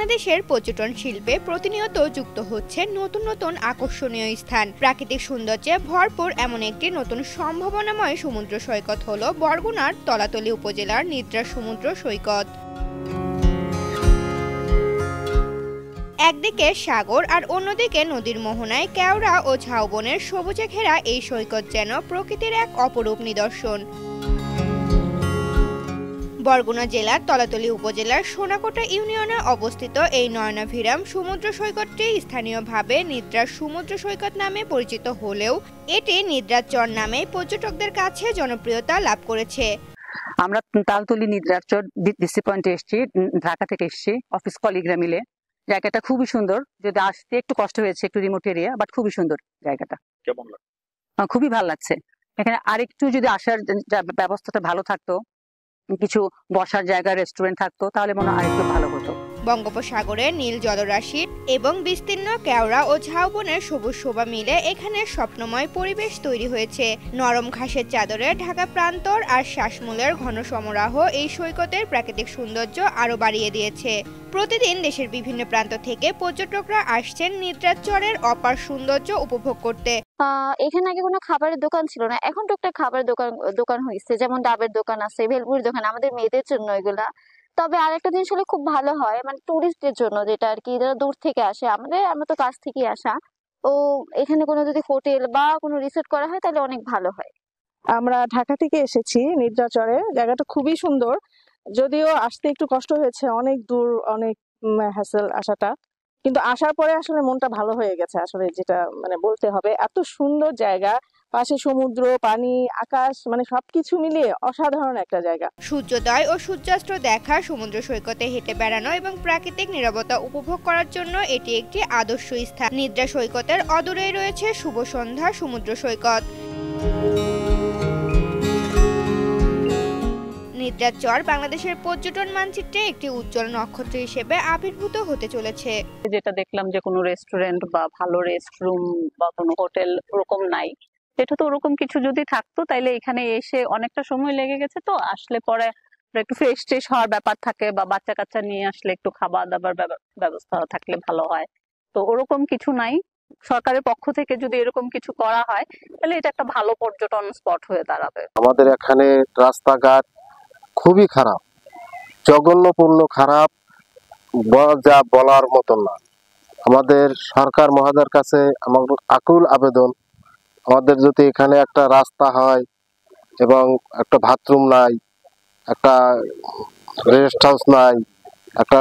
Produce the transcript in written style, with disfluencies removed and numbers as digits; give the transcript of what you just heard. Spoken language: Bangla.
বাংলাদেশের পর্যটন শিল্পে প্রতিনিয়ত যুক্ত হচ্ছে নতুন নতুন আকর্ষণীয় স্থান। প্রাকৃতিক সৌন্দর্যে ভরপুর এমন একটি নতুন সম্ভাবনাময় সমুদ্র সৈকত হলো বরগুনার তলাতলী উপজেলার নিদ্রা সমুদ্র সৈকত। একদিকে সাগর আর অন্যদিকে নদীর মোহনায় কেওড়া ও ঝাউবনের সবুজে ঘেরা এই সৈকত যেন প্রকৃতির এক অপরূপ নিদর্শন। বরগুনা জেলার তলাতলী উপজেলার সোনাকোটা ইউনিয়নে অবস্থিত এই নয়নাভিরাম সমুদ্র সৈকতটি স্থানীয়ভাবে নিদ্রার সমুদ্র সৈকত নামে পরিচিত হলেও এটি নিদ্রার চর নামে পর্যটকদের কাছে জনপ্রিয়তা লাভ করেছে। আমরা তালতলী নিদ্রার চর ডিসি পয়েন্টে এসেছি, ঢাকা থেকে এসেছি অফিস কলিগরা মিলে। জায়গাটা খুবই সুন্দর, যদি আসতে একটু কষ্ট হয়েছে, একটু রিমোট এরিয়া, বাট খুবই সুন্দর জায়গাটা। কেমন লাগে? খুবই ভালো লাগছে। এখানে আরেকটু যদি আসার ব্যবস্থাটা ভালো থাকতো, কিছু বসার জায়গা, রেস্টুরেন্ট থাকতো, তাহলে মনে হয় আরেকটু ভালো হতো। বঙ্গোপসাগরের নীল জলরাশি এবং বিস্তীর্ণ কেওড়া ও ঝাউবনের সবুজ শোভা মিলে এখানে স্বপ্নময় পরিবেশ তৈরি হয়েছে। নরম ঘাসের চাদরে ঢাকা প্রান্তর আর শ্বাসমূলের ঘন সমারোহ এই সৈকতের প্রাকৃতিক সৌন্দর্য আরো বাড়িয়ে দিয়েছে। প্রতিদিন দেশের বিভিন্ন প্রান্ত থেকে পর্যটকরা আসছেন নিদ্রার চরের অপার সৌন্দর্য উপভোগ করতে। এখানে আগে কোনো খাবারের দোকান ছিল না, এখন তো একটা খাবারের দোকান হয়েছে, যেমন ডাবের দোকান আছে, ভেলপুরির দোকান, আমাদের মেয়েদের জন্য এগুলা। তবে আরেকটা জিনিস হলে খুব ভালো হয়, মানে টুরিস্টদের জন্য, যেটা আর কি যারা দূর থেকে আসে, আমরা তো কাছ থেকে আসা, তো এখানে কোনো যদি হোটেল বা কোনো রিসোর্ট করা হয় তাহলে অনেক ভালো হয়। আমরা ঢাকা থেকে এসেছি নিদ্রাচরে, জায়গাটা খুবই সুন্দর, যদিও আসতে একটু কষ্ট হয়েছে, অনেক দূর, অনেক হ্যাসেল আসাটা, কিন্তু আসার পরে আসলে মনটা ভালো হয়ে গেছে। আসলে যেটা মানে বলতে হবে, এত সুন্দর জায়গা, পাশে সমুদ্র, পানি, আকাশ, মানে সবকিছু মিলিয়ে অসাধারণ একটা জায়গা। সূর্যোদয় ও সূর্যাস্ত দেখা, সমুদ্র সৈকতে হেঁটে বেড়ানো এবং প্রাকৃতিক নীরবতা উপভোগ করার জন্য এটি একটি আদর্শ স্থান। নিদ্রা সৈকতের অদূরেই রয়েছে শুভ সন্ধ্যা সমুদ্র সৈকত। নিদ্রার চর বাংলাদেশের পর্যটন মানচিত্রে একটি উজ্জ্বল নক্ষত্র হিসেবে আবির্ভূত হতে চলেছে। যেটা দেখলাম যে কোনো রেস্টুরেন্ট বা ভালো রেস্টরুম বা কোনো হোটেল ওরকম নাই, এটা তো ওরকম কিছু যদি থাকতো তাইলে এখানে এসে অনেকটা সময় লেগে গেছে, তো আসলে পরে একটু ফ্রেশ ট্রেশ হওয়ার ব্যাপার থাকে, বা বাচ্চা কাচ্চা নিয়ে আসলে একটু খাবার দাবার ব্যবস্থা থাকলে ভালো হয়। তো ওরকম কিছু নাই। সরকারের পক্ষ থেকে যদি এরকম কিছু করা হয় তাহলে এটা একটা ভালো পর্যটন স্পট হয়ে দাঁড়াবে। আমাদের এখানে রাস্তাঘাট খুবই খারাপ, জঘন্যপূর্ণ খারাপ, যা বলার মতো না। আমাদের সরকার মহোদয়ের কাছে আমার আকুল আবেদন, আমাদের যদি এখানে একটা রাস্তা হয় এবং একটা বাথরুম নাই, একটা রেস্ট হাউস নাই, একটা